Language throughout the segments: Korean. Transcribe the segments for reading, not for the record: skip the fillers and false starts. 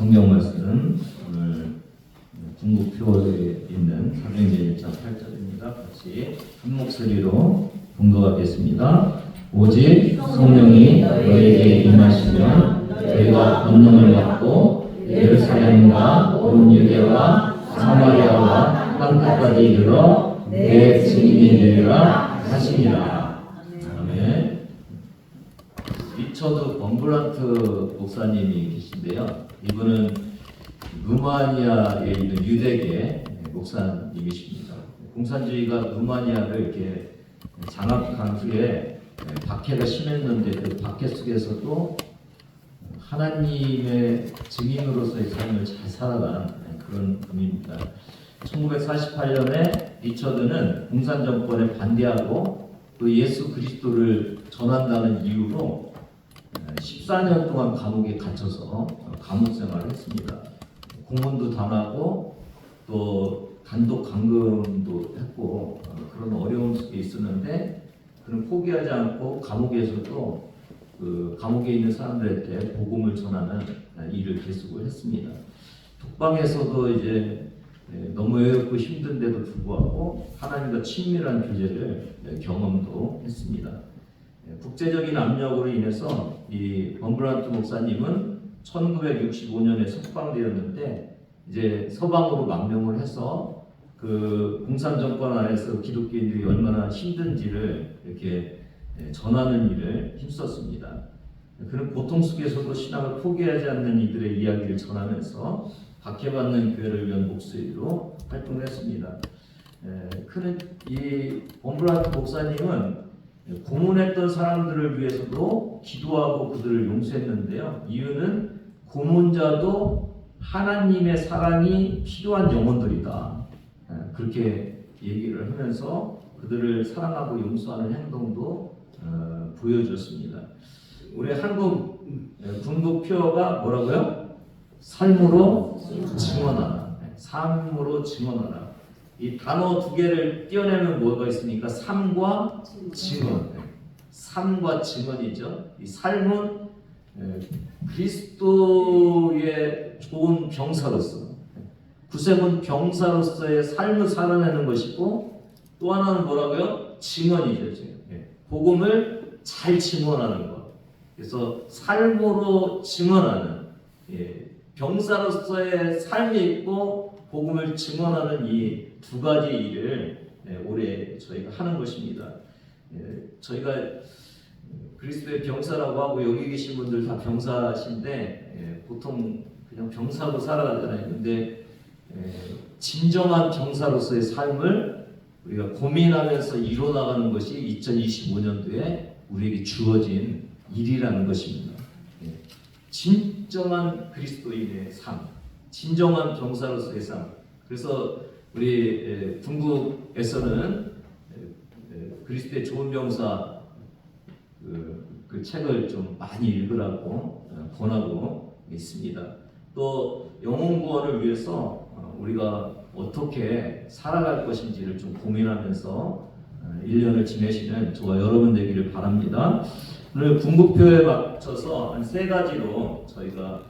성경 말씀 오늘 중국표에 있는 사도행전 1장 8절입니다. 같이 한 목소리로 봉독하겠습니다. 오직 성령이 너희에게 임하시면 너희가 권능을 받고 예루살렘과 온 유대와 사마리아와 땅끝까지 이르러 내 증인이 되리라 하시니라. 아멘. 리처드 범블란트 목사님이 계신데요. 이분은 루마니아에 있는 유대계 목사님이십니다. 공산주의가 루마니아를 이렇게 장악한 후에 박해가 심했는데 그 박해 속에서도 하나님의 증인으로서의 삶을 잘 살아간 그런 분입니다. 1948년에 리처드는 공산 정권에 반대하고 또 예수 그리스도를 전한다는 이유로 14년 동안 감옥에 갇혀서 감옥 생활을 했습니다. 고문도 당하고 또 단독 감금도 했고 그런 어려움 속에 있었는데 그는 포기하지 않고 감옥에서도 그 감옥에 있는 사람들한테 복음을 전하는 일을 계속을 했습니다. 독방에서도 이제 너무 외롭고 힘든데도 불구하고 하나님과 친밀한 교제를 경험도 했습니다. 국제적인 압력으로 인해서 이 범블란트 목사님은 1965년에 석방되었는데 이제 서방으로 망명을 해서 그 공산 정권 안에서 기독교인들이 얼마나 힘든지를 이렇게 전하는 일을 힘썼습니다. 그는 고통 속에서도 신앙을 포기하지 않는 이들의 이야기를 전하면서 박해받는 교회를 위한 목소리로 활동했습니다. 그는 이 범블란트 목사님은 고문했던 사람들을 위해서도 기도하고 그들을 용서했는데요. 이유는 고문자도 하나님의 사랑이 필요한 영혼들이다. 그렇게 얘기를 하면서 그들을 사랑하고 용서하는 행동도 보여줬습니다. 우리 한국 군국표가 뭐라고요? 삶으로 증언하라. 삶으로 증언하라. 이 단어 두 개를 띄어내면 뭐가 있습니까? 삶과 증언. 삶과 증언이죠. 이 삶은 그리스도의 좋은 병사로서, 구세군 병사로서의 삶을 살아내는 것이고, 또 하나는 뭐라고요? 증언이죠. 증언. 복음을 잘 증언하는 것. 그래서 삶으로 증언하는, 병사로서의 삶이 있고 복음을 증언하는 이 두 가지 일을 올해 저희가 하는 것입니다. 저희가 그리스도의 병사라고 하고 여기 계신 분들 다 병사신데 보통 그냥 병사로 살아가잖아요. 근데 진정한 병사로서의 삶을 우리가 고민하면서 이뤄나가는 것이 2025년도에 우리에게 주어진 일이라는 것입니다. 진정한 그리스도인의 삶, 진정한 병사로서의 삶. 그래서 우리 중국에서는 그리스도의 좋은 병사 그 책을 좀 많이 읽으라고 권하고 있습니다. 또 영혼 구원을 위해서 우리가 어떻게 살아갈 것인지를 좀 고민하면서 1년을 지내시는 저와 여러분 되기를 바랍니다. 오늘 군국표에 맞춰서 한 세 가지로 저희가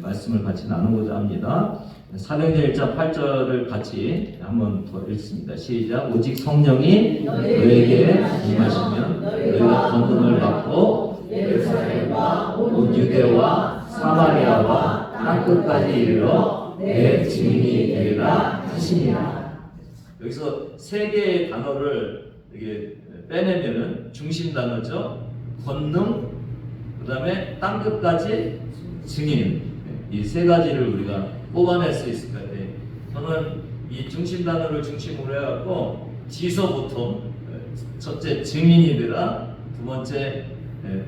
말씀을 같이 나누고자 합니다. 사도행전 1장 8절을 같이 한번 더 읽습니다. 시작. 오직 성령이 너에게 임하시면 너희가 권능을 받고 예루살렘과 온 유대와 사마리아와 땅끝까지 이르러 내 증인이 되리라 하시니라. 여기서 세 개의 단어를 이게 빼내면은 중심 단어죠. 권능, 그 다음에 땅끝까지 증인. 이 세 가지를 우리가 뽑아낼 수 있을 것 같아요. 저는 이 중심 단어를 중심으로 해갖고 지서부터 첫째 증인이 되라, 두 번째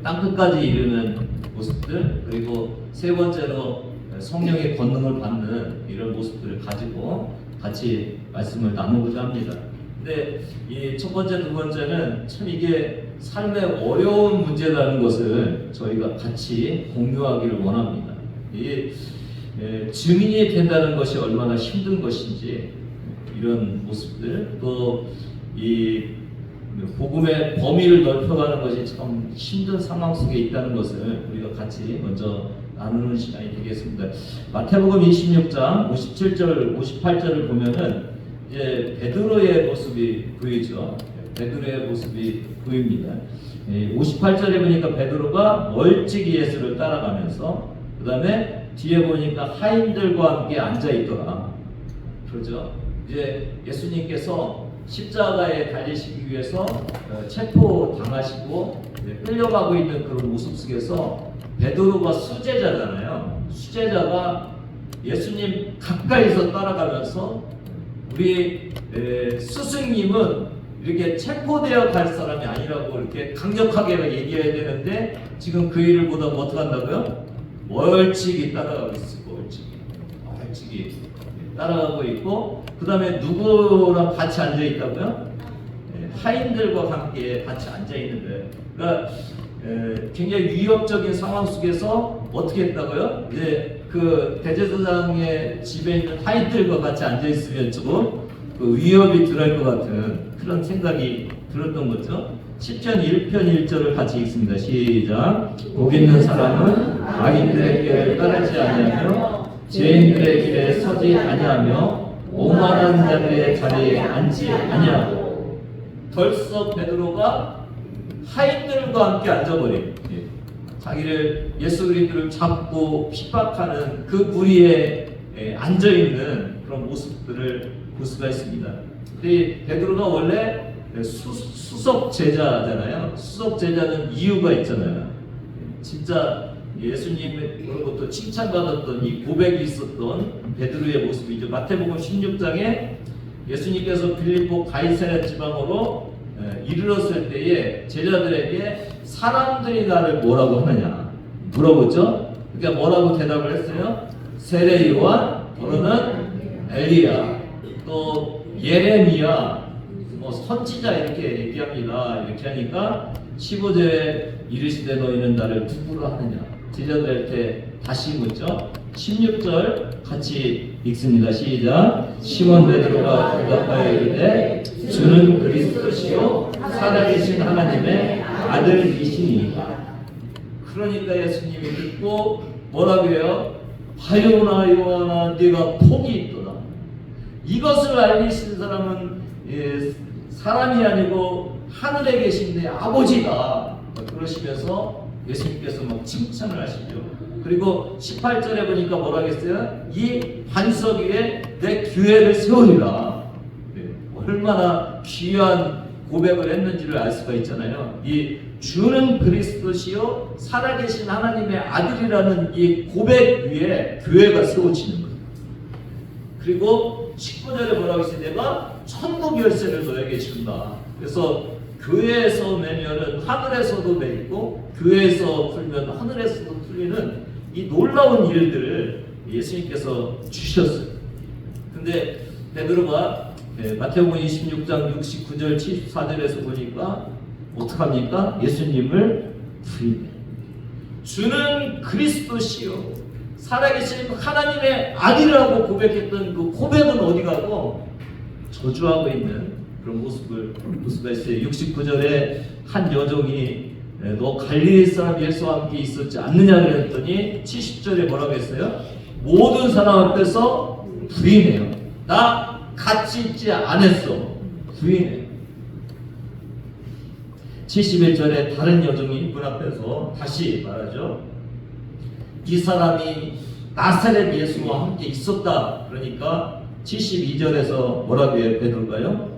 땅끝까지 이르는 모습들, 그리고 세 번째로 성령의 권능을 받는 이런 모습들을 가지고 같이 말씀을 나누고자 합니다. 근데 이 첫 번째, 두 번째는 참 이게 삶의 어려운 문제라는 것을 저희가 같이 공유하기를 원합니다. 이 증인이 된다는 것이 얼마나 힘든 것인지 이런 모습들, 또 이 복음의 범위를 넓혀가는 것이 참 힘든 상황 속에 있다는 것을 우리가 같이 먼저 나누는 시간이 되겠습니다. 마태복음 26장 57절, 58절을 보면은 이제 베드로의 모습이 보이죠. 베드로의 모습이 보입니다. 58절에 보니까 베드로가 멀찍이 예수를 따라가면서 그 다음에 뒤에 보니까 하인들과 함께 앉아 있더라. 그렇죠? 이제 예수님께서 십자가에 달리시기 위해서 체포당하시고 끌려가고 있는 그런 모습 속에서 베드로가 수제자잖아요. 수제자가 예수님 가까이서 따라가면서 우리 스승님은 이렇게 체포되어 갈 사람이 아니라고 이렇게 강력하게 얘기해야 되는데 지금 그 일을 보다 어떻게 한다고요? 멀찍이 따라가고 있어요. 멀찍이 따라가고 있고 그 다음에 누구랑 같이 앉아 있다고요? 하인들과 함께 같이 앉아 있는 거예요. 그러니까 굉장히 위협적인 상황 속에서 어떻게 했다고요? 이제 그 대제사장의 집에 있는 하인들과 같이 앉아 있으면 조금 그 위협이 덜할 것 같은 그런 생각이 들었던 거죠. 10편 1편 1절을 같이 읽습니다. 시작. 복 있는 사람은 악인들의 길을 따르지 아니하며 죄인들의 길에 서지 아니하며 오만한 자들의 자리에 앉지 아니하고. 벌써 베드로가 하인들과 함께 앉아버린 자기를 예수 그리스도를 잡고 핍박하는 그 무리에 앉아 있는 그런 모습들을 볼 수가 있습니다. 근데 베드로가 원래 수석 제자잖아요. 수석 제자는 이유가 있잖아요. 진짜 예수님으로부터 칭찬받았던 이 고백이 있었던 베드로의 모습이죠. 마태복음 16장에 예수님께서 빌립보 가이사랴 지방으로 이르렀을 때에 제자들에게 사람들이 나를 뭐라고 하느냐 물어보죠. 그러니까 뭐라고 대답을 했어요? 세례 요한, 또는 엘리야, 또 예레미야, 뭐 선지자 이렇게 얘기합니다. 이렇게 하니까 15절에 이르시되 너희는 나를 누구로 하느냐 제자들한테 다시 묻죠. 16절 같이 읽습니다. 시작. 시몬 베드로가 대답하여 이르되 주는 그리스도시요 살아계신 하나님의 아들이시니이다. 그러니까 예수님이 듣고 뭐라고 해요? 바요나 요한아 네가 복이 있도다. 이것을 알리신 사람은 사람이 아니고 하늘에 계신 내 아버지다. 그러시면서 예수님께서 막 칭찬을 하시죠. 그리고 18절에 보니까 뭐라고 했어요? 이 반석 위에 내 교회를 세우리라. 얼마나 귀한 고백을 했는지를 알 수가 있잖아요. 이 주는 그리스도시요 살아계신 하나님의 아들이라는 이 고백 위에 교회가 세워지는 거예요. 그리고 19절에 뭐라고 했어요? 내가 천국 열쇠를 너에게 준다. 그래서 교회에서 매면은 하늘에서도 매이고 교회에서 풀면 하늘에서도 풀리는 이 놀라운 일들을 예수님께서 주셨어요. 근데 베드로가 마태복음 26장 69절 74절에서 보니까 어떡합니까? 예수님을 부인해요. 주는 그리스도시요 살아계신 하나님의 아들이라고 고백했던 그 고백은 어디 가고 저주하고 있는 그런 모습을 볼 수가 있어요. 69절에 한 여종이 너 갈릴리 사람 예수와 함께 있었지 않느냐 그랬더니 70절에 뭐라고 했어요? 모든 사람 앞에서 부인해요. 나 같이 있지 않았어. 부인해요. 71절에 다른 여종이 문 앞에서 다시 말하죠. 이 사람이 나사렛 예수와 함께 있었다. 그러니까 72절에서 뭐라고 해요? 베드로가요?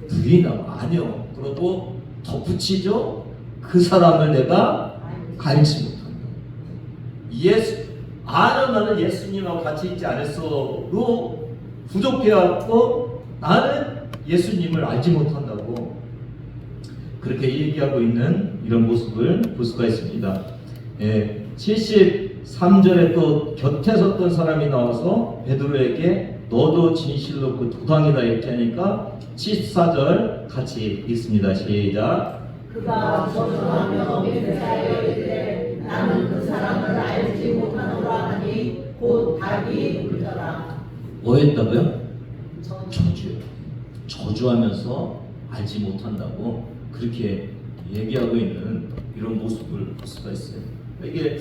부인하고 아니요. 그러고 덧붙이죠. 그 사람을 내가 알지 못한다. 나는 예수님하고 같이 있지 않았어로 부족해갖고 나는 예수님을 알지 못한다고 그렇게 얘기하고 있는 이런 모습을 볼 수가 있습니다. 73절에 또 곁에 섰던 사람이 나와서 베드로에게 너도 진실로 그 도당이다 이렇게 하니까 74절 같이 읽습니다. 시작. 그가 저주하며 맹세하여 이르되 나는 그 사람을 알지 못하노라 하니 곧 닭이 울더라. 뭐 했다고요? 저주요. 저주하면서 알지 못한다고 그렇게 얘기하고 있는 이런 모습을 볼 수가 있어요. 이게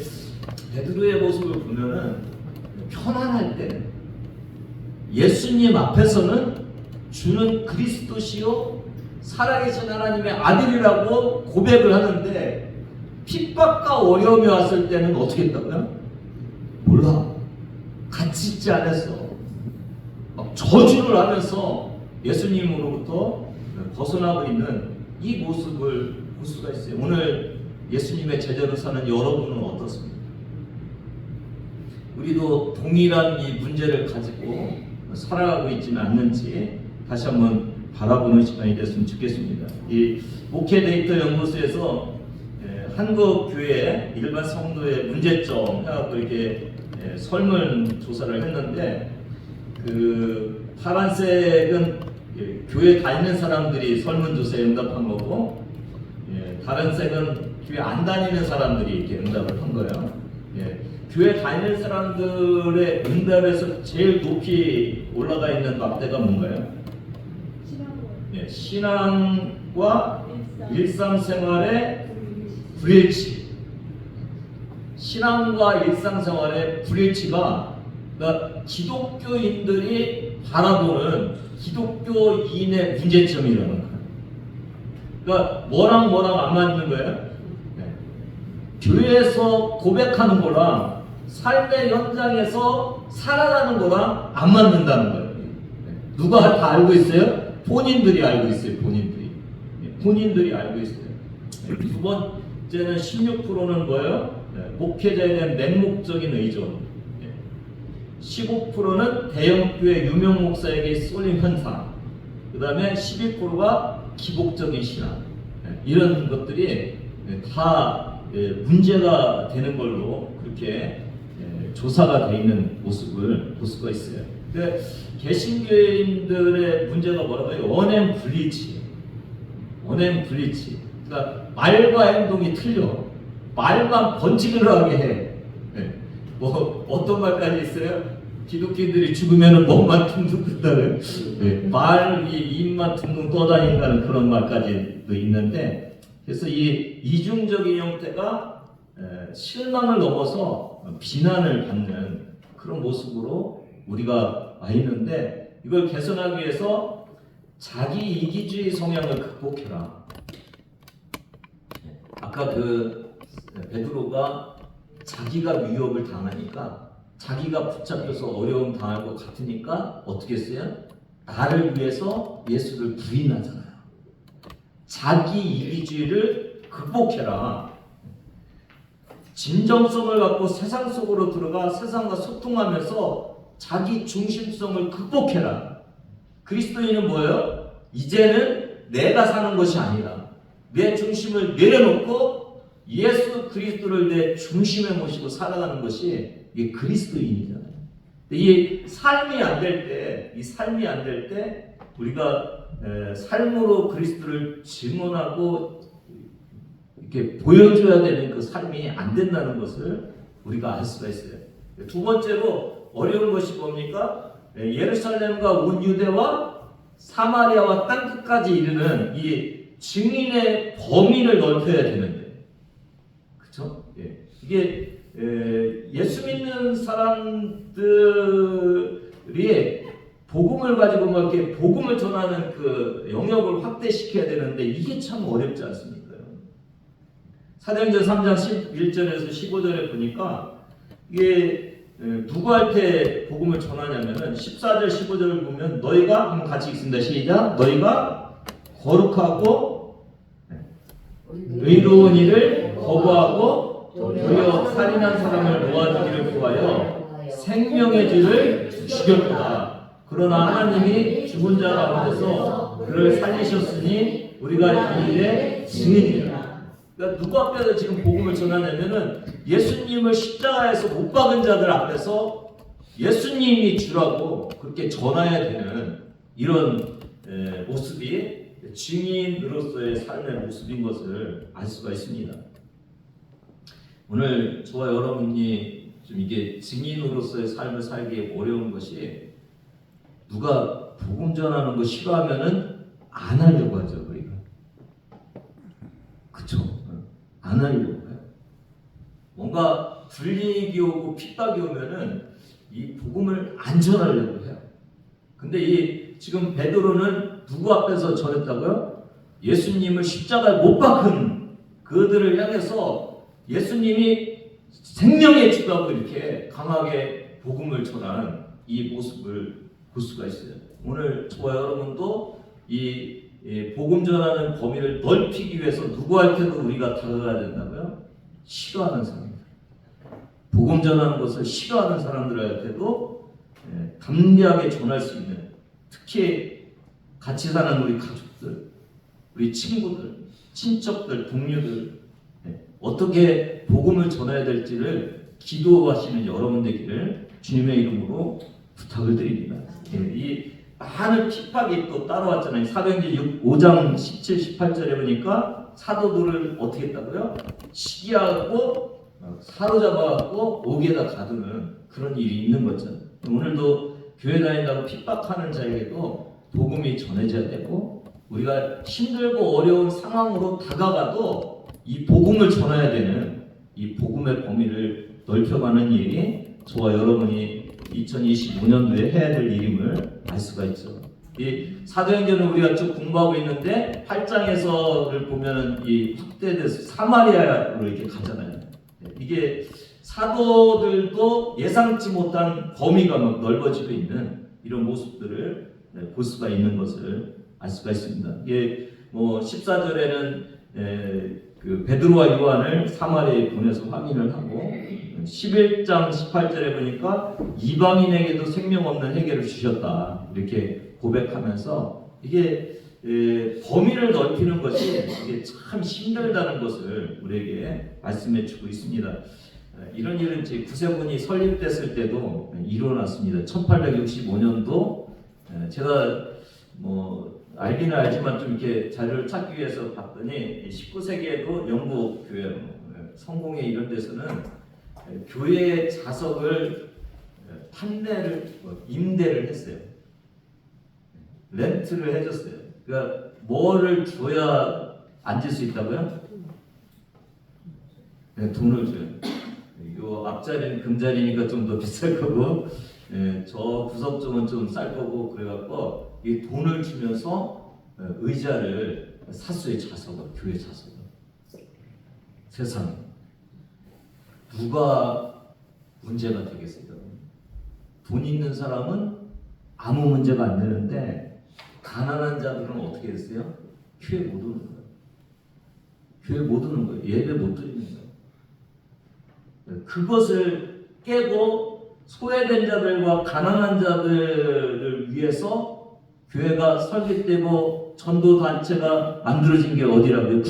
베드로의 모습을 보면은 편안할 때 예수님 앞에서는 주는 그리스도시요 살아계신 하나님의 아들이라고 고백을 하는데 핍박과 어려움이 왔을 때는 어떻게 했다고요? 몰라. 같이 있지 않았어. 막 저주를 하면서 예수님으로부터 벗어나고 있는 이 모습을 볼 수가 있어요. 오늘 예수님의 제자로 사는 여러분은 어떻습니까? 우리도 동일한 이 문제를 가지고 살아가고 있지는 않는지 다시 한번 바라보는 시간이 됐으면 좋겠습니다. 이 목회 데이터 연구소에서 한국 교회 일반 성도의 문제점 해갖고 이렇게 설문 조사를 했는데 그 파란색은 교회 다니는 사람들이 설문조사에 응답한 거고 다른 색은 교회 안 다니는 사람들이 이렇게 응답을 한 거예요. 교회 다니는 사람들의 응답에서 제일 높이 올라가 있는 막대가 뭔가요? 신앙과 일상생활의 불일치. 신앙과 일상생활의 불일치가 그러니까 기독교인들이 바라보는 기독교인의 문제점이라는 거예요. 그러니까 뭐랑 안 맞는 거예요? 교회에서 고백하는 거랑 삶의 현장에서 살아가는 거랑 안 맞는다는 거예요. 누가 다 알고 있어요? 본인들이 알고 있어요. 본인들이 알고 있어요. 두 번째는 16%는 뭐예요? 목회자에 대한 맹목적인 의존. 15%는 대형교회 유명 목사에게 쏠림 현상. 그 다음에 12%가 기복적인 신앙. 이런 것들이 다 문제가 되는 걸로 그렇게 조사가 되어 있는 모습을 볼 수가 있어요. 근데 개신교인들의 문제가 뭐라고요? 언행 불일치. 그러니까 말과 행동이 틀려. 말만 번지르르 하게 해. 뭐 어떤 말까지 있어요? 기독교인들이 죽으면 몸만 둥둥 뜬다는 말이 입만 둥둥 떠다닌다는 그런 말까지도 있는데 그래서 이 이중적인 형태가 실망을 넘어서 비난을 받는 그런 모습으로 우리가 와 있는데 이걸 개선하기 위해서 자기 이기주의 성향을 극복해라. 아까 그 베드로가 자기가 위협을 당하니까 자기가 붙잡혀서 어려움 당할 것 같으니까 어떻게 했어요? 나를 위해서 예수를 부인하잖아요. 자기 이기주의를 극복해라. 진정성을 갖고 세상 속으로 들어가 세상과 소통하면서 자기 중심성을 극복해라. 그리스도인은 뭐예요? 이제는 내가 사는 것이 아니라 내 중심을 내려놓고 예수 그리스도를 내 중심에 모시고 살아가는 것이 이게 그리스도인이잖아요. 이 삶이 안 될 때 우리가 삶으로 그리스도를 증언하고 이렇게 보여줘야 되는 그 삶이 안 된다는 것을 우리가 알 수가 있어요. 두 번째로 어려운 것이 뭡니까? 예루살렘과 온 유대와 사마리아와 땅끝까지 이르는 이 증인의 범위를 넓혀야 되는데, 그렇죠? 이게 예수 믿는 사람들이 복음을 가지고 막 이렇게 복음을 전하는 그 영역을 확대시켜야 되는데 이게 참 어렵지 않습니까? 사도행전 3장 11절에서 15절에 보니까 이게 누구한테 복음을 전하냐면은 14절 15절을 보면 너희가 한번 같이 읽습니다. 시작. 너희가 거룩하고 의로운 일을 거부하고 도리어 살인한 사람을 놓아주기를 구하여 생명의 죄를 죽였도다. 그러나 하나님이 죽은 자 가운데서 그를 살리셨으니 우리가 이 일의 증인이라. 그러니까 누구 앞에서 지금 복음을 전하냐면은 예수님을 십자가에서 못 박은 자들 앞에서 예수님이 주라고 그렇게 전해야 되는 이런 모습이 증인으로서의 삶의 모습인 것을 알 수가 있습니다. 오늘 저와 여러분이 좀 이게 증인으로서의 삶을 살기 어려운 것이 누가 복음 전하는 거 싫어하면은 안 하려고 하죠, 우리가. 그쵸? 안 뭔가 불이익이 오고 핍박이 오면은 이 복음을 안 전하려고 해요. 근데 지금 베드로는 누구 앞에서 전했다고요? 예수님을 십자가에 못 박은 그들을 향해서 예수님이 생명의 주라고 이렇게 강하게 복음을 전하는 이 모습을 볼 수가 있어요. 오늘 저와 여러분도 이 복음 전하는 범위를 넓히기 위해서 누구한테도 우리가 다가가야 된다고요? 싫어하는 사람들, 복음 전하는 것을 싫어하는 사람들한테도 담대하게 전할 수 있는, 특히 같이 사는 우리 가족들, 우리 친구들, 친척들, 동료들 어떻게 복음을 전해야 될지를 기도하시는 여러분 되기를 주님의 이름으로 부탁을 드립니다. 이 많은 핍박이 또 따라왔잖아요. 사도행전 5장 17, 18절에 보니까 사도들을 어떻게 했다고요? 시기하고 사로잡아갖고 옥에다 가두는 그런 일이 있는 거죠. 오늘도 교회 다닌다고 핍박하는 자에게도 복음이 전해져야 되고, 우리가 힘들고 어려운 상황으로 다가가도 이 복음을 전해야 되는 이 복음의 범위를 넓혀가는 일이 저와 여러분이 2025년도에 해야 될 일임을 알 수가 있죠. 이 사도행전을 우리가 쭉 공부하고 있는데 8장에서를 보면은 이 확대돼서 사마리아로 이렇게 가잖아요. 이게 사도들도 예상치 못한 범위가 막 넓어지고 있는 이런 모습들을 볼 수가 있는 것을 알 수가 있습니다. 이게 뭐 14절에는 그 베드로와 요한을 사마리아에 보내서 확인을 하고, 11장 18절에 보니까 이방인에게도 생명 없는 해결을 주셨다 이렇게 고백하면서, 이게 범위를 넓히는 것이 이게 참 힘들다는 것을 우리에게 말씀해 주고 있습니다. 이런 일은 제 구세군이 설립됐을 때도 일어났습니다. 1865년도 제가 뭐 알기는 알지만 좀 이렇게 자료를 찾기 위해서 봤더니 19세기에도 영국 교회, 성공회 이런 데서는 교회의 자석을 판매를 임대를 했어요. 렌트를 해줬어요. 그러니까 뭐를 줘야 앉을 수 있다고요? 돈을 줘요. 요 앞자리는 금자리니까 좀 더 비쌀 거고, 저 구석 쪽은 좀 쌀 거고, 그래갖고 이 돈을 주면서 의자를 샀어요. 자석을, 교회 자석을. 세상에 누가 문제가 되겠습니까? 돈 있는 사람은 아무 문제가 안 되는데, 가난한 자들은 어떻게 했어요? 교회 못 오는 거예요. 교회 못 오는 거예요. 예배 못 드리는 거예요. 그것을 깨고 소외된 자들과 가난한 자들을 위해서 교회가 설립되고 전도 단체가 만들어진 게 어디라고요?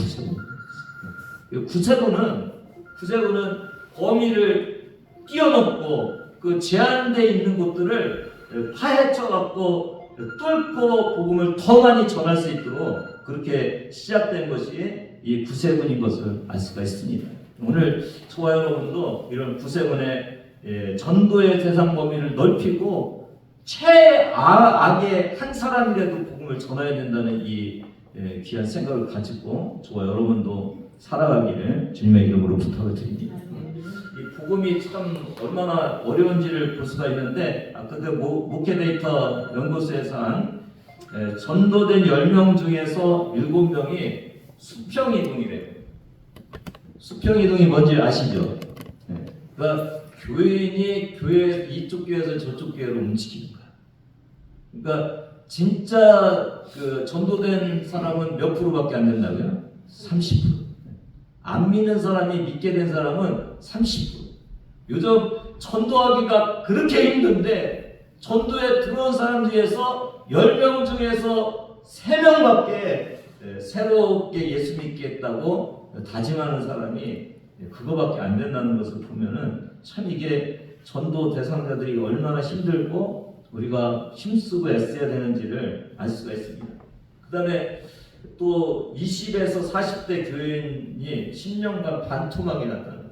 구세군은 범위를 뛰어넘고 그 제한되어 있는 곳들을 파헤쳐 갖고 뚫고 복음을 더 많이 전할 수 있도록 그렇게 시작된 것이 이 구세군인 것을 알 수가 있습니다. 오늘 저와 여러분도 이런 구세군의 전도의 대상 범위를 넓히고 최악의 한 사람이라도 복음을 전해야 된다는 이 귀한 생각을 가지고 저와 여러분도 살아가기를 주님의 이름으로 부탁을 드립니다. 이 복음이 참 얼마나 어려운지를 볼 수가 있는데, 아까 그 목회 데이터 연구소에서 한 전도된 10명 중에서 7명이 수평이동이래요. 수평이동이 뭔지 아시죠? 그러니까 교인이 교회 이쪽 교회에서 저쪽 교회로 움직이는 거야. 그러니까 진짜 그 전도된 사람은 몇 프로밖에 안 된다고요? 30%. 안 믿는 사람이 믿게 된 사람은 30%. 요즘 전도하기가 그렇게 힘든데 전도에 들어온 사람 중에서 10명 중에서 3명밖에 새롭게 예수 믿겠다고 다짐하는 사람이 그거밖에 안 된다는 것을 보면은 참 이게 전도 대상자들이 얼마나 힘들고 우리가 힘쓰고 애써야 되는지를 알 수가 있습니다. 그 다음에 또 20에서 40대 교인이 10년간 반토막이 났다는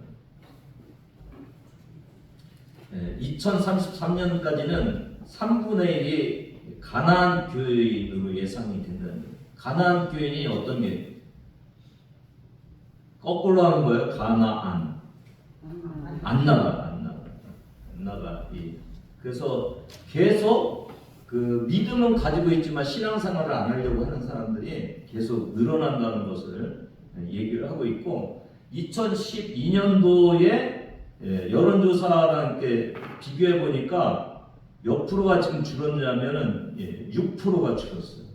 거예요. 2033년까지는 3분의 1이 가나안 교인으로 예상이 된다는 거예요. 가나안 교인이 어떤 게 거꾸로 하는 거예요. 가나안. 안 나가. 그래서 계속 그 믿음은 가지고 있지만 신앙생활을 안 하려고 하는 사람들이 계속 늘어난다는 것을 얘기를 하고 있고, 2012년도에 여론조사랑 이렇게 비교해 보니까 몇 프로가 지금 줄었냐면은 6%가 줄었어요.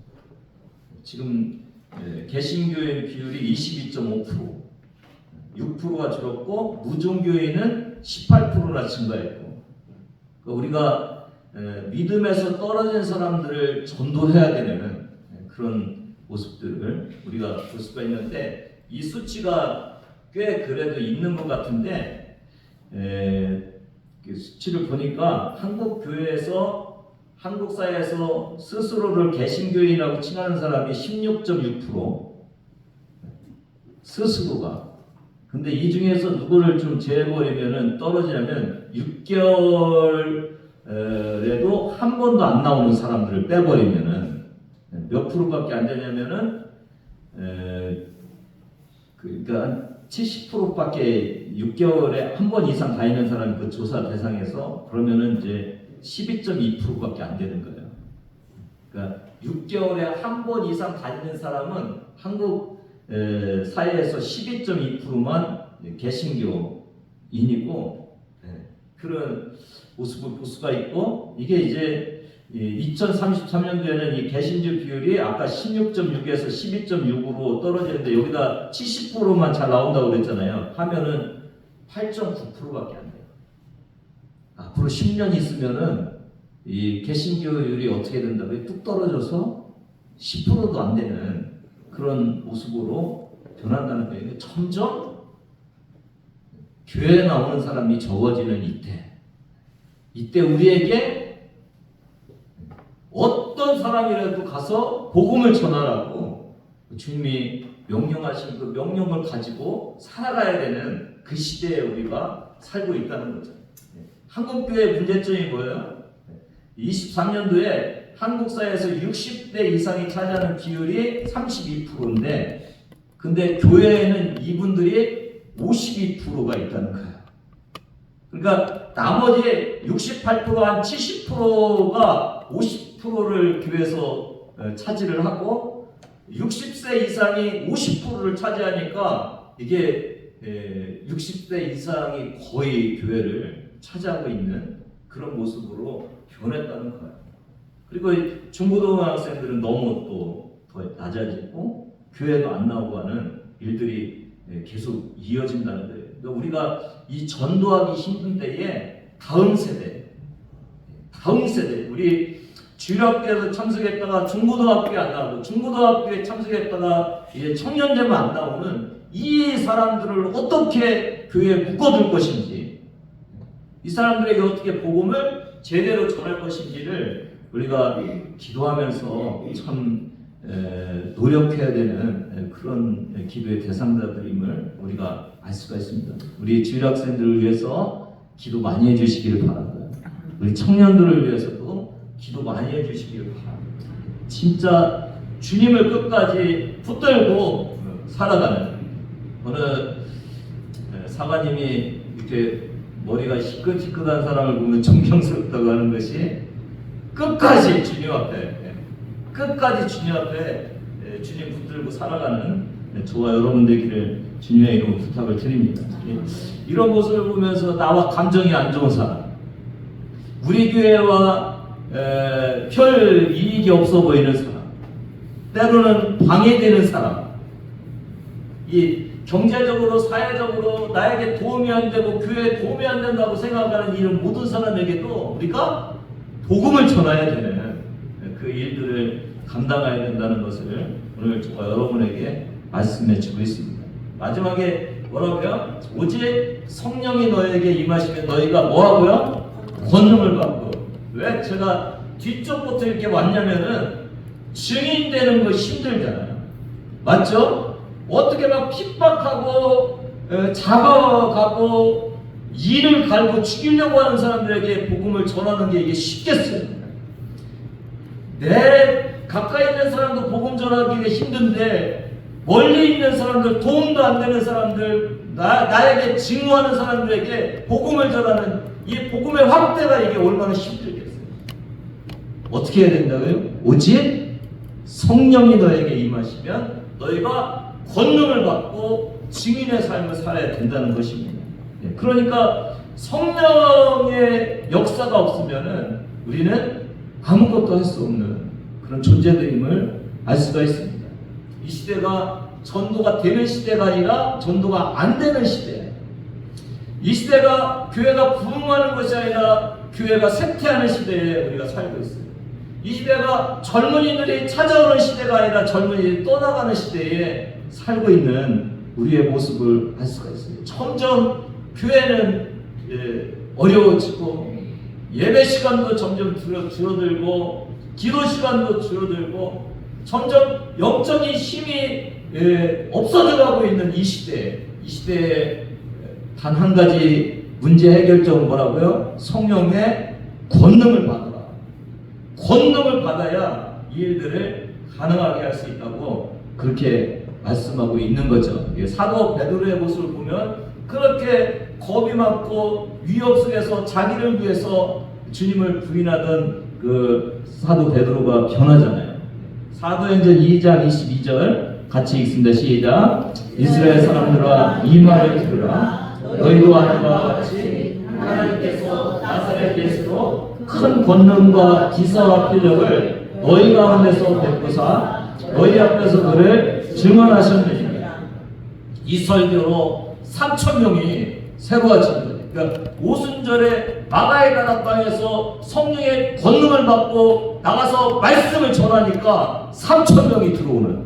지금 개신교인 비율이 22.5%, 6%가 줄었고 무종교인은 18%나 증가했고, 우리가 믿음에서 떨어진 사람들을 전도해야 되는 그런 모습들을 우리가 볼 수가 있는데, 이 수치가 꽤 그래도 있는 것 같은데, 그 수치를 보니까 한국 교회에서, 한국 사회에서 스스로를 개신교인이라고 칭하는 사람이 16.6%, 스스로가. 근데 이 중에서 누구를 좀 제해버리면은 떨어지냐면 6개월에도 한 번도 안 나오는 사람들을 빼버리면은 몇 프로밖에 안 되냐면은 그러니까 70%밖에 6개월에 한 번 이상 다니는 사람이 그 조사 대상에서, 그러면은 이제 12.2%밖에 안 되는 거예요. 그러니까 6개월에 한 번 이상 다니는 사람은 한국 사회에서 12.2%만 개신교인이고, 그런 모습을 볼 수가 있고, 이게 이제 2033년도에는 이 개신교 비율이 아까 16.6에서 12.6으로 떨어지는데, 여기다 70%만 잘 나온다고 그랬잖아요. 하면은 8.9%밖에 안 돼요. 앞으로 10년 있으면은 이 개신교율이 어떻게 된다고요? 뚝 떨어져서 10%도 안 되는 그런 모습으로 변한다는 거예요. 점점 교회에 나오는 사람이 적어지는 이때 우리에게 어떤 사람이라도 가서 복음을 전하라고 주님이 명령하신 그 명령을 가지고 살아가야 되는 그 시대에 우리가 살고 있다는 거죠. 한국교회의 문제점이 뭐예요? 23년도에 한국 사회에서 60대 이상이 차지하는 비율이 32%인데, 근데 교회에는 이분들이 52%가 있다는 거예요. 그러니까 나머지 68%, 한 70%가 50%를 교회에서 차지를 하고, 60세 이상이 50%를 차지하니까 이게 60세 이상이 거의 교회를 차지하고 있는 그런 모습으로 변했다는 거예요. 그리고 중고등학생들은 너무 또 더 낮아지고 교회도 안 나오고 하는 일들이 계속 이어진다는 거예요. 그러니까 우리가 이 전도하기 힘든 때에 다음 세대, 우리 주일학교에서 참석했다가 중고등학교에 안 나오고, 중고등학교에 참석했다가 이제 청년되면 안 나오는 이 사람들을 어떻게 교회에 묶어둘 것인지, 이 사람들에게 어떻게 복음을 제대로 전할 것인지를 우리가 기도하면서 참 노력해야 되는 그런 기도의 대상자들임을 우리가 알 수가 있습니다. 우리 주일학생들을 위해서 기도 많이 해주시기를 바랍니다. 우리 청년들을 위해서도 기도 많이 해주시기를 바랍니다. 진짜 주님을 끝까지 붙들고 살아가는, 어느 사관님이 이렇게 머리가 시끌시끌한 사람을 보면 존경스럽다고 하는 것이, 끝까지 주님 앞에 주님 붙들고 살아가는 저와 여러분 되기를 주님의 이름으로 부탁을 드립니다. 이런 모습을 보면서 나와 감정이 안 좋은 사람, 우리 교회와 별 이익이 없어 보이는 사람, 때로는 방해되는 사람, 이 경제적으로 사회적으로 나에게 도움이 안 되고 교회에 도움이 안 된다고 생각하는 이런 모든 사람에게도 우리가 복음을 전해야 되는 그 일들을 감당해야 된다는 것을 오늘 저와 여러분에게 말씀해 주고 있습니다. 마지막에 뭐라고요? 오직 성령이 너에게 임하시면 너희가 뭐하고요? 권능을 받고. 왜 제가 뒤쪽부터 이렇게 왔냐면은 증인되는 거 힘들잖아요. 맞죠? 어떻게 막 핍박하고 잡아가고 이를 갈고 죽이려고 하는 사람들에게 복음을 전하는 게 이게 쉽겠어요. 내 가까이 있는 사람도 복음 전하기가 힘든데 멀리 있는 사람들, 도움도 안 되는 사람들, 나에게 증오하는 사람들에게 복음을 전하는 이 복음의 확대가 이게 얼마나 힘들겠어요. 어떻게 해야 된다고요? 오직 성령이 너에게 임하시면 너희가 권능을 받고 증인의 삶을 살아야 된다는 것입니다. 그러니까 성령의 역사가 없으면은 우리는 아무것도 할 수 없는 그런 존재들임을 알 수가 있습니다. 이 시대가 전도가 되는 시대가 아니라 전도가 안 되는 시대. 이 시대가 교회가 부흥하는 것이 아니라 교회가 쇠퇴하는 시대에 우리가 살고 있어요. 이 시대가 젊은이들이 찾아오는 시대가 아니라 젊은이들이 떠나가는 시대에 살고 있는 우리의 모습을 알 수가 있어요. 점점 교회는 어려워지고 예배 시간도 점점 줄어들고 기도 시간도 줄어들고 점점 영적인 힘이 없어져가고 있는 이 시대에 단 한 가지 문제 해결점은 뭐라고요? 성령의 권능을 받아라. 권능을 받아야 이 일들을 가능하게 할 수 있다고 그렇게 말씀하고 있는 거죠. 사도 베드로의 모습을 보면 그렇게 겁이 많고 위협 속에서 자기를 위해서 주님을 부인하던 그 사도 베드로가 변하잖아요. 사도행전 2장 22절 같이 읽습니다. 시작. 이스라엘 사람들아 이 말을 들으라. 너희도 아는 바와 같이 하나님께서 나사렛 예수로 큰 권능과 기사와 표적을 너희 가운데서 베푸사 너희 앞에서 그를 증언하셨느니라. 이 설교로 3,000명이 새로워진 거예요. 그러니까 오순절에 마가의 다락방에서 성령의 권능을 받고 나가서 말씀을 전하니까 3,000명이 들어오는,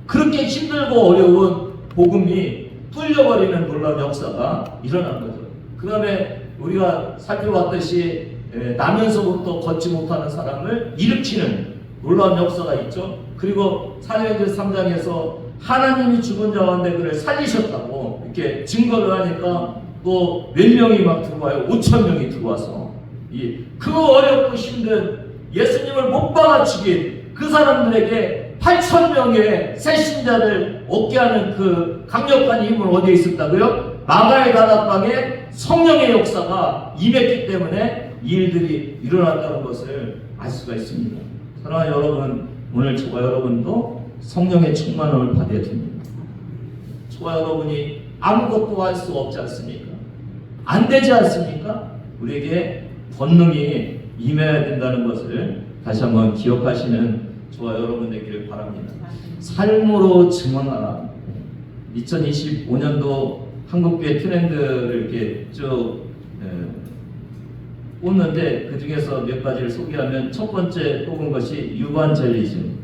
그렇게 힘들고 어려운 복음이 뚫려버리는 놀라운 역사가 일어난 거죠. 그 다음에 우리가 살펴봤듯이 나면서부터 걷지 못하는 사람을 일으키는 놀라운 역사가 있죠. 그리고 사도행전 3장에서 하나님이 죽은 자 가운데 그를 살리셨다고 이렇게 증거를 하니까 또 몇 명이 막 들어와요. 5,000명이 들어와서 그 어렵고 힘든 예수님을 못 박아 죽인 그 사람들에게 8,000명의 새 신자를 얻게 하는 그 강력한 힘은 어디에 있었다고요? 마가의 다락방에 성령의 역사가 임했기 때문에 이 일들이 일어났다는 것을 알 수가 있습니다. 사랑하는 여러분, 오늘 저와 여러분도 성령의 충만함을 받아야 됩니다. 저와 여러분이 아무것도 할 수 없지 않습니까? 안 되지 않습니까? 우리에게 권능이 임해야 된다는 것을 다시 한번 기억하시는 저와 여러분 되기를 바랍니다. 삶으로 증언하라. 2025년도 한국교회 트렌드를 이렇게 쭉 뽑는데 그 중에서 몇 가지를 소개하면 첫 번째 뽑은 것이 유반젤리즘.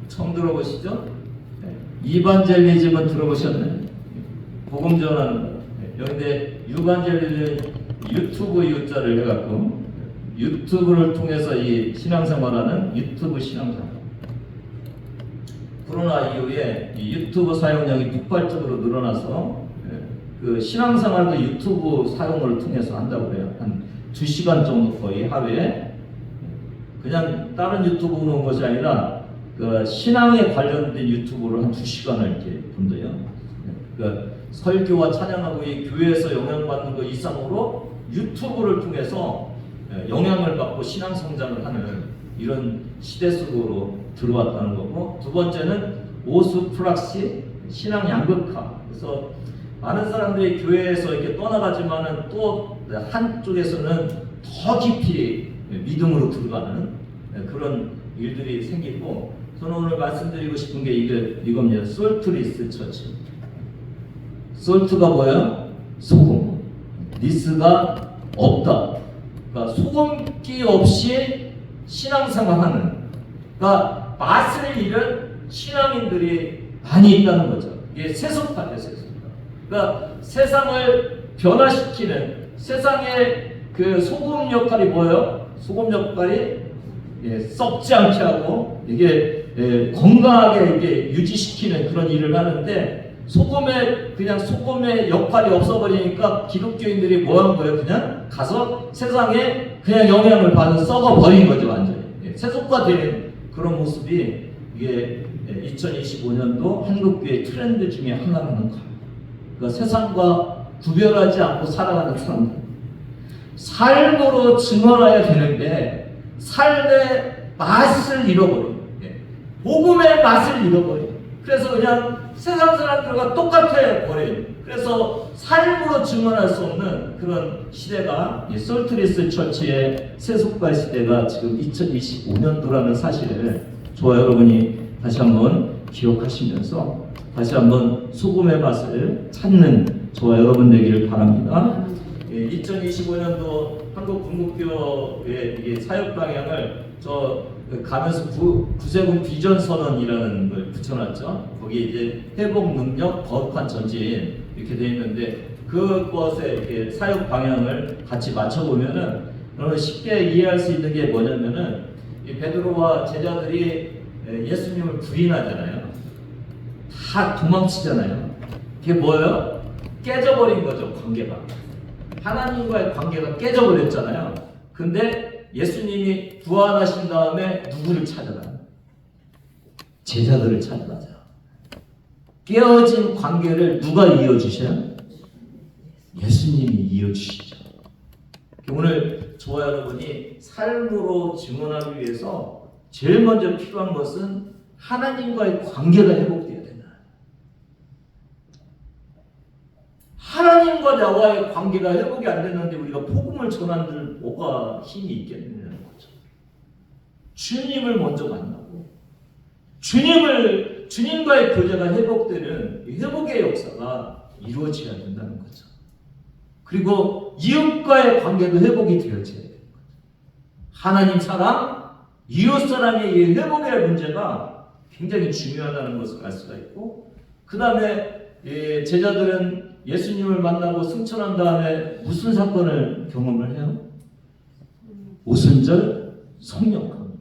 처음 들어보시죠? 이반젤리즘은 들어보셨나요? 복음 전하는 거. 여기데 유반젤리즘 유튜브 유자를 해갖고 유튜브를 통해서 이 신앙생활하는 유튜브 신앙생활. 코로나 이후에 이 유튜브 사용량이 폭발적으로 늘어나서 그 신앙생활도 유튜브 사용을 통해서 한다고 해요. 한 2시간 정도 거의 하루에. 그냥 다른 유튜브 보는 것이 아니라 그 신앙에 관련된 유튜브를 한 2시간을 이렇게 본대요. 그러니까 설교와 찬양하고 이 교회에서 영향받는 것 이상으로 유튜브를 통해서 영향을 받고 신앙 성장을 하는 이런 시대 속으로 들어왔다는 거고, 두 번째는 오스프락시 신앙 양극화. 그래서 많은 사람들이 교회에서 이렇게 떠나가지만은 또 한쪽에서는 더 깊이 믿음으로 들어가는 그런 일들이 생기고, 저는 오늘 말씀드리고 싶은 게 이겁니다. 솔트리스 처치. 솔트가 뭐야? 소금. 리스가 없다. 그러니까 소금기 없이 신앙생활하는, 그러니까 맛을 잃은 신앙인들이 많이 있다는 거죠. 이게 세속화죠, 세속화. 그러니까 세상을 변화시키는 세상의 그 소금 역할이 뭐예요? 소금 역할이 썩지 않게 하고 이게 건강하게 이게 유지시키는 그런 일을 하는데, 그냥 소금의 역할이 없어버리니까 기독교인들이 뭐 하는 거예요? 그냥 가서 세상에 그냥 영향을 받아 썩어버린 거죠, 완전히. 세속화되는 그런 모습이 이게 2025년도 한국교회 트렌드 중에 하나라는 거예요. 그러니까 세상과 구별하지 않고 살아가는 사람들. 삶으로 증언해야 되는데 삶의 맛을 잃어버려요. 복음의 맛을 잃어버려요. 그래서 그냥 세상 사람들과 똑같아 버려요. 그래서 삶으로 증언할 수 없는 그런 시대가 솔트리스 처치의 세속과 시대가 지금 2025년도라는 사실을 저와 여러분이 다시 한번 기억하시면서 다시 한번 소금의 맛을 찾는 저와 여러분 되기를 바랍니다. 2025년도 한국 궁극교의 이게 사역 방향을 저 가면서 구세군 비전 선언이라는 걸 붙여놨죠. 거기 이제 회복 능력, 거룩한 전진 이렇게 돼 있는데 그것에 이렇게 사역 방향을 같이 맞춰보면은 여러분 쉽게 이해할 수 있는 게 뭐냐면은 이 베드로와 제자들이 예수님을 부인하잖아요. 다 도망치잖아요. 그게 뭐예요? 깨져버린 거죠, 관계가. 하나님과의 관계가 깨져버렸잖아요. 근데 예수님이 부활하신 다음에 누구를 찾아가요? 제자들을 찾아가죠. 깨어진 관계를 누가 이어주셔요? 예수님이 이어주시죠. 오늘 저와 여러분이 삶으로 증언하기 위해서 제일 먼저 필요한 것은 하나님과의 관계가 회복되어야 된다. 하나님과 나와의 관계가 회복이 안 됐는데 우리가 복음을 전하는 뭐가 힘이 있겠느냐는 거죠. 주님을 먼저 만나고 주님과의 교제가 회복되는 회복의 역사가 이루어져야 된다는 거죠. 그리고 이웃과의 관계도 회복이 되어져야 되는 거죠. 하나님 사랑, 이웃 사랑의 이 회복의 문제가 굉장히 중요하다는 것을 알 수가 있고, 그 다음에 제자들은 예수님을 만나고 승천한 다음에 무슨 사건을 경험을 해요? 오순절 성령.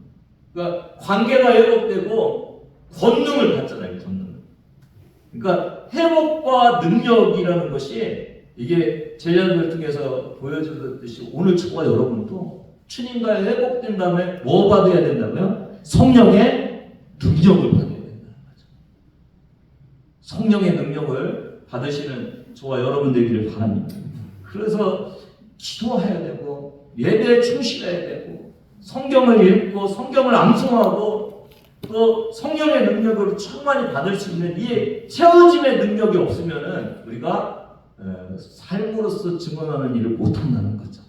그러니까 관계가 회복되고 권능을 받잖아요. 권능. 그러니까 회복과 능력이라는 것이 이게 제자들 통해서 보여주듯이 오늘 저와 여러분도 주님과 회복된 다음에 뭐 받아야 된다고요? 성령의 능력을 받아야 된다는 거죠. 성령의 능력을 받으시는 저와 여러분 되기를 바랍니다. 그래서 기도해야 되고 예배에 충실해야 되고 성경을 읽고 성경을 암송하고 또 성령의 능력을 충만히 받을 수 있는 이 채워짐의 능력이 없으면은 우리가 삶으로서 증언하는 일을 못한다는 거죠.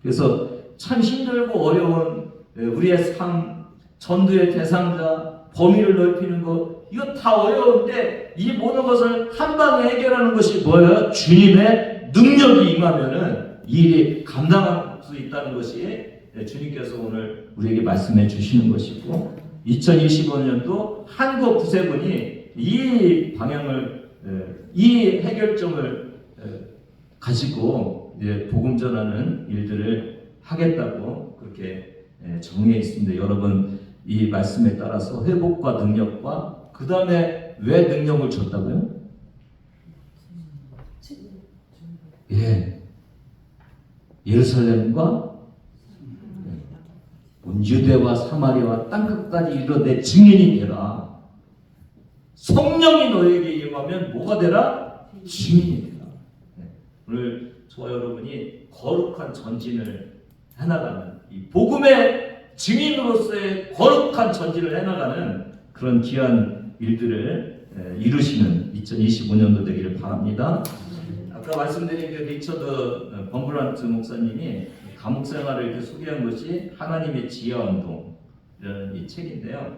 그래서 참 힘들고 어려운 우리의 삶, 전도의 대상자, 범위를 넓히는 것, 이거 다 어려운데 이 모든 것을 한 방에 해결하는 것이 뭐예요? 주님의 능력이 임하면은 이 일이 감당할 수 있다는 것이 주님께서 오늘 우리에게 말씀해 주시는 것이고, 2025년도 한국 구세군이 이 방향을, 이 해결점을 가지고 복음 전하는 일들을 하겠다고 그렇게 정해 있습니다. 여러분 이 말씀에 따라서 회복과 능력과 그 다음에 왜 능력을 줬다고요? 예루살렘과 유대와 사마리아와 땅끝까지 이르러 내 증인이 되라. 성령이 너에게 임하면 뭐가 되라? 증인이 되라. 오늘 저와 여러분이 거룩한 전진을 해나가는 이 복음의 증인으로서의 거룩한 전진을 해나가는 그런 귀한 일들을 이루시는 2025년도 되기를 바랍니다. 아까 말씀드린 그 리처드 범블란트 목사님이 감옥 생활을 이렇게 소개한 것이 하나님의 지혜운동이라는 이 책인데요.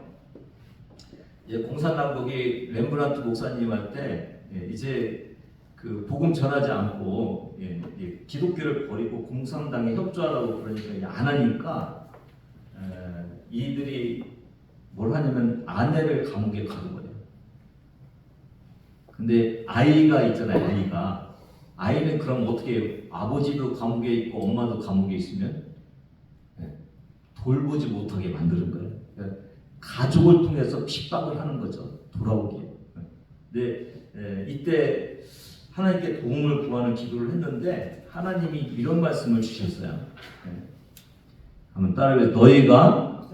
공산당국이 렘브란트 목사님한테 이제 그 복음 전하지 않고 기독교를 버리고 공산당에 협조하라고 그러니까 안 하니까 이들이 뭘 하냐면 아내를 감옥에 가둬버려요. 근데 아이가 있잖아요. 아이는 그럼 어떻게 해요? 아버지도 감옥에 있고 엄마도 감옥에 있으면 돌보지 못하게 만드는 거예요. 그러니까 가족을 통해서 핍박을 하는 거죠. 돌아오게. 근데 이때 하나님께 도움을 구하는 기도를 했는데 하나님이 이런 말씀을 주셨어요. 한번 따라해보세요. 너희가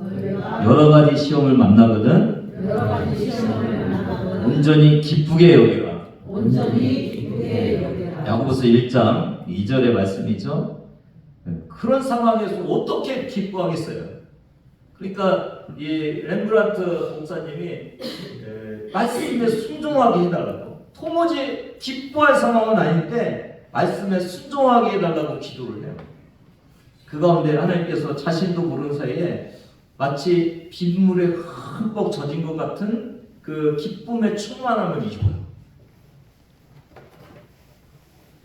여러 가지 시험을 만나거든 여러 가지 시험을 만나거든 온전히 기쁘게 여기라. 온전히 기쁘게 여기라. 야고보서 1장 2절의 말씀이죠. 그런 상황에서 어떻게 기뻐하겠어요? 그러니까 이 렘브란트 목사님이 말씀에 순종하게 해달라고, 도무지 기뻐할 상황은 아닌데 말씀에 순종하게 해달라고 기도를 해요. 그 가운데 하나님께서 자신도 모르는 사이에 마치 빗물에 흠뻑 젖은 것 같은 그 기쁨의 충만함을 입어요.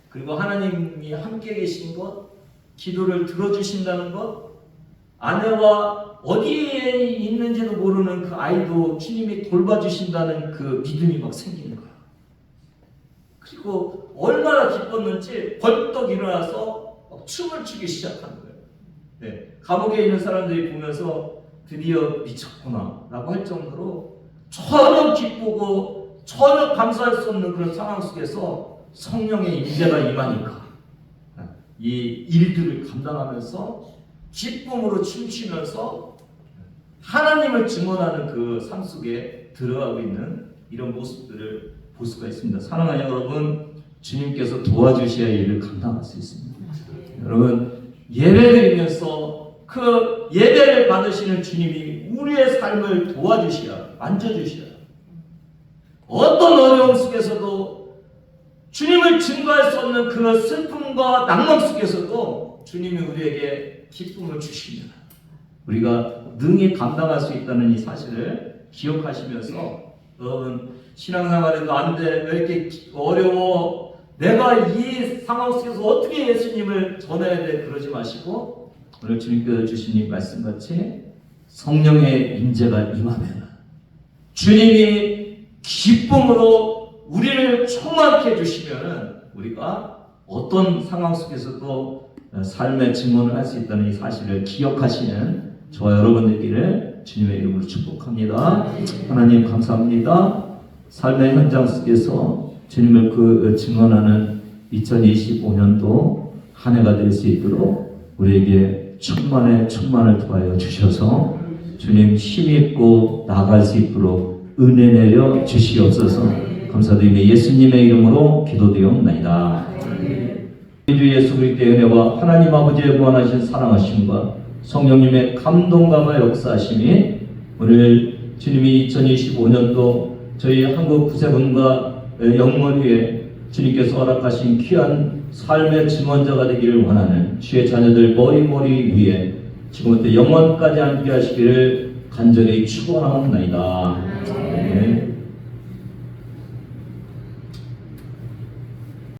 그리고 하나님이 함께 계신 것, 기도를 들어주신다는 것, 아내와 어디에 있는지도 모르는 그 아이도 주님이 돌봐주신다는 그 믿음이 막 생기는 거야. 그리고 얼마나 기뻤는지 벌떡 일어나서 막 춤을 추기 시작하는 거예요. 네, 감옥에 있는 사람들이 보면서 드디어 미쳤구나 라고 할 정도로 전혀 기쁘고 전혀 감사할 수 없는 그런 상황 속에서 성령의 임재가 임하니까 이 일들을 감당하면서 기쁨으로 춤추면서 하나님을 증언하는 그 삶 속에 들어가고 있는 이런 모습들을 볼 수가 있습니다. 사랑하는 여러분, 주님께서 도와주셔야 일을 감당할 수 있습니다. 여러분, 예배드리면서 그 예배를 받으시는 주님이 우리의 삶을 도와주셔야, 만져주셔야, 어떤 어려움 속에서도 주님을 증거할 수 없는 그 슬픔과 낭만 속에서도 주님이 우리에게 기쁨을 주십니다. 우리가 능히 감당할 수 있다는 이 사실을 기억하시면서, 여러분 신앙생활에도 안 돼, 왜 이렇게 어려워, 내가 이 상황 속에서 어떻게 예수님을 전해야 돼, 그러지 마시고 오늘 주님께서 주신 이 말씀같이 성령의 임재가 임하면 주님이 기쁨으로 우리를 충만케 해주시면 우리가 어떤 상황 속에서도 삶의 증언을 할 수 있다는 이 사실을 기억하시는 저와 여러분들끼를 주님의 이름으로 축복합니다. 하나님 감사합니다. 삶의 현장 속에서 주님을 그 증언하는 2025년도 한 해가 될 수 있도록 우리에게 충만을 더하여 주셔서 주님 힘있고 나아갈 수 있도록 은혜 내려 주시옵소서. 감사드리며 예수님의 이름으로 기도드리옵나이다. 주 예수 그리스도의 은혜와 하나님 아버지의 무한하신 사랑하심과 성령님의 감동감과 역사하심이 오늘 주님이 2025년도 저희 한국 구세군과 영문 위에 주님께서 허락하신 귀한 삶의 증언자가 되기를 원하는 주의 자녀들 머리 위에 지금부터 영원까지 함께 하시기를 간절히 축원하옵나이다. 네.